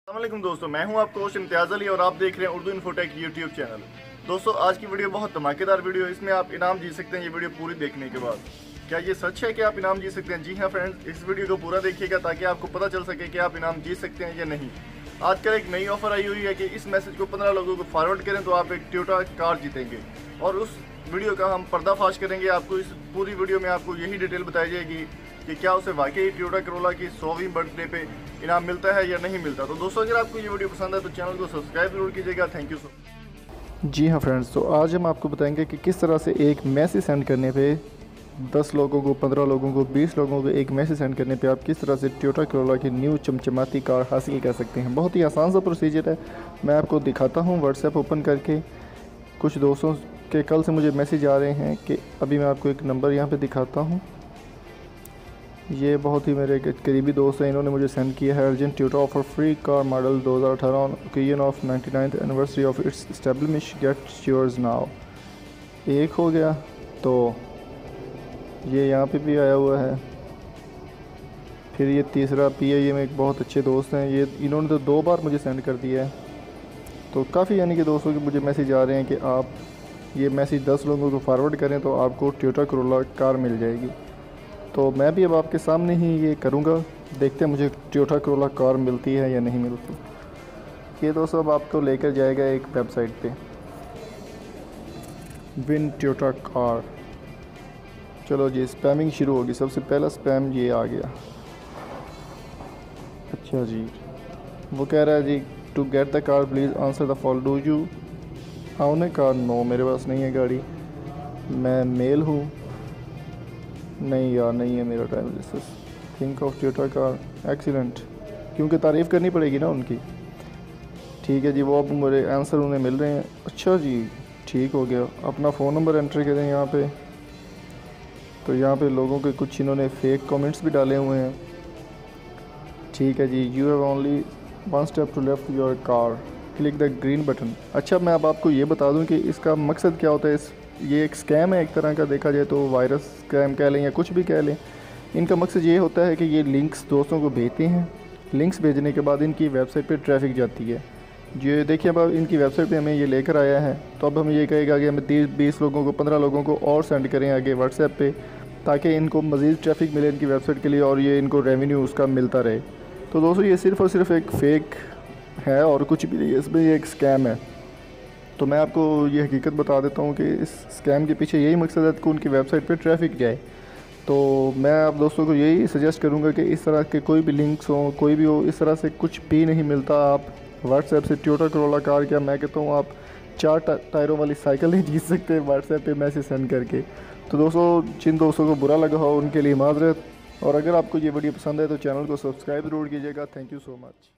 अस्सलामुअलैकुम दोस्तों, मैं हूं आपका होस्ट इम्तियाज़ अली और आप देख रहे हैं उर्दू इन्फोटेक यूट्यूब चैनल। दोस्तों, आज की वीडियो बहुत धमाकेदार वीडियो है। इसमें आप इनाम जीत सकते हैं ये वीडियो पूरी देखने के बाद। क्या ये सच है कि आप इनाम जीत सकते हैं? जी हाँ फ्रेंड्स, इस वीडियो को पूरा देखिएगा ताकि आपको पता चल सके कि आप इनाम जीत सकते हैं या नहीं। आजकल एक नई ऑफर आई हुई है कि इस मैसेज को 15 लोगों को फॉरवर्ड करें तो आप एक टोयोटा कार जीतेंगे, और उस वीडियो का हम पर्दाफाश करेंगे। आपको इस पूरी वीडियो में आपको यही डिटेल बताई जाएगी कि क्या उसे वाकई टोयोटा करोला की 100वीं बर्थडे पे इनाम मिलता है या नहीं मिलता। तो दोस्तों, अगर आपको ये वीडियो पसंद है तो चैनल को सब्सक्राइब जरूर कीजिएगा। Thank you so much. जी हाँ फ्रेंड्स, तो आज हम आपको बताएंगे कि किस तरह से एक मैसेज सेंड करने पे 10 लोगों को, 15 लोगों को, 20 लोगों को एक मैसेज सेंड करने पे आप किस तरह से टोयोटा करोला की न्यू चमचमाती कार हासिल कर सकते हैं। बहुत ही आसान सा प्रोसीजर है। मैं आपको दिखाता हूँ व्हाट्सएप ओपन करके। कुछ दोस्तों के कल से मुझे मैसेज आ रहे हैं कि अभी मैं आपको एक नंबर यहाँ पे दिखाता हूँ। ये बहुत ही मेरे करीबी दोस्त हैं, इन्होंने मुझे सेंड किया है। Urgent Toyota offer free car model 2018 on occasion of 99th anniversary of its establish, get yours now. एक हो गया, तो ये यहाँ पे भी आया हुआ है। फिर ये तीसरा PIA में एक बहुत अच्छे दोस्त हैं, ये इन्होंने तो 2 बार मुझे सेंड कर दिया है। तो काफ़ी यानी कि दोस्तों के मुझे मैसेज आ रहे हैं कि आप ये मैसेज 10 लोगों को फॉरवर्ड करें तो आपको टोयोटा करोला कार मिल जाएगी। तो मैं भी अब आपके सामने ही ये करूँगा, देखते हैं मुझे टोयोटा करोला कार मिलती है या नहीं मिलती। ये दोस्तों अब आपको लेकर जाएगा एक वेबसाइट पे, विन टोयोटा कार। चलो जी, स्पैमिंग शुरू होगी। सबसे पहला स्पैम ये आ गया। अच्छा जी, वो कह रहा है जी to get the car please answer the fall, do you own a car? No, मेरे पास नहीं है गाड़ी, मैं मेल हूँ। नहीं यार, नहीं है मेरा time. This think of Toyota car excellent, क्योंकि तारीफ़ करनी पड़ेगी ना उनकी। ठीक है जी, वो अब मेरे आंसर उन्हें मिल रहे हैं। अच्छा जी, ठीक हो गया। अपना फ़ोन नंबर एंटर करें यहाँ पे। तो यहाँ पे लोगों के कुछ इन्होंने फेक कमेंट्स भी डाले हुए हैं। ठीक है जी, you have only 1 step to left your car, click the green button. अच्छा, मैं अब आपको ये बता दूँ कि इसका मकसद क्या होता है। ये एक स्कैम है एक तरह का, देखा जाए तो वायरस स्कैम कह लें या कुछ भी कह लें। इनका मकसद ये होता है कि ये लिंक्स दोस्तों को भेजते हैं। लिंक्स भेजने के बाद इनकी वेबसाइट पे ट्रैफिक जाती है। ये देखिए, अब इनकी वेबसाइट पे हमें ये लेकर आया है। तो अब हम ये कहेगा कि हमें 20 लोगों को, 15 लोगों को और सेंड करें आगे व्हाट्सएप पे, ताकि इनको मज़ीद ट्रैफिक मिले इनकी वेबसाइट के लिए और ये इनको रेवेन्यू उसका मिलता रहे। तो दोस्तों, ये सिर्फ़ और सिर्फ एक फ़ेक है और कुछ भी नहीं है, इसमें ये एक स्कैम है। तो मैं आपको ये हकीकत बता देता हूँ कि इस स्कैम के पीछे यही मकसद है कि उनकी वेबसाइट पे ट्रैफिक जाए। तो मैं आप दोस्तों को यही सजेस्ट करूँगा कि इस तरह के कोई भी लिंक्स हों, कोई भी हो, इस तरह से कुछ भी नहीं मिलता। आप व्हाट्सएप से टोयोटा करोला कार, क्या मैं कहता हूँ आप 4 टायरों वाली साइकिल नहीं जीत सकते व्हाट्सएप पे मैसेज सेंड करके। तो दोस्तों, जिन दोस्तों को बुरा लगा हो उनके लिए माजरत, और अगर आपको ये वीडियो पसंद है तो चैनल को सब्सक्राइब ज़रूर कीजिएगा। Thank you so much.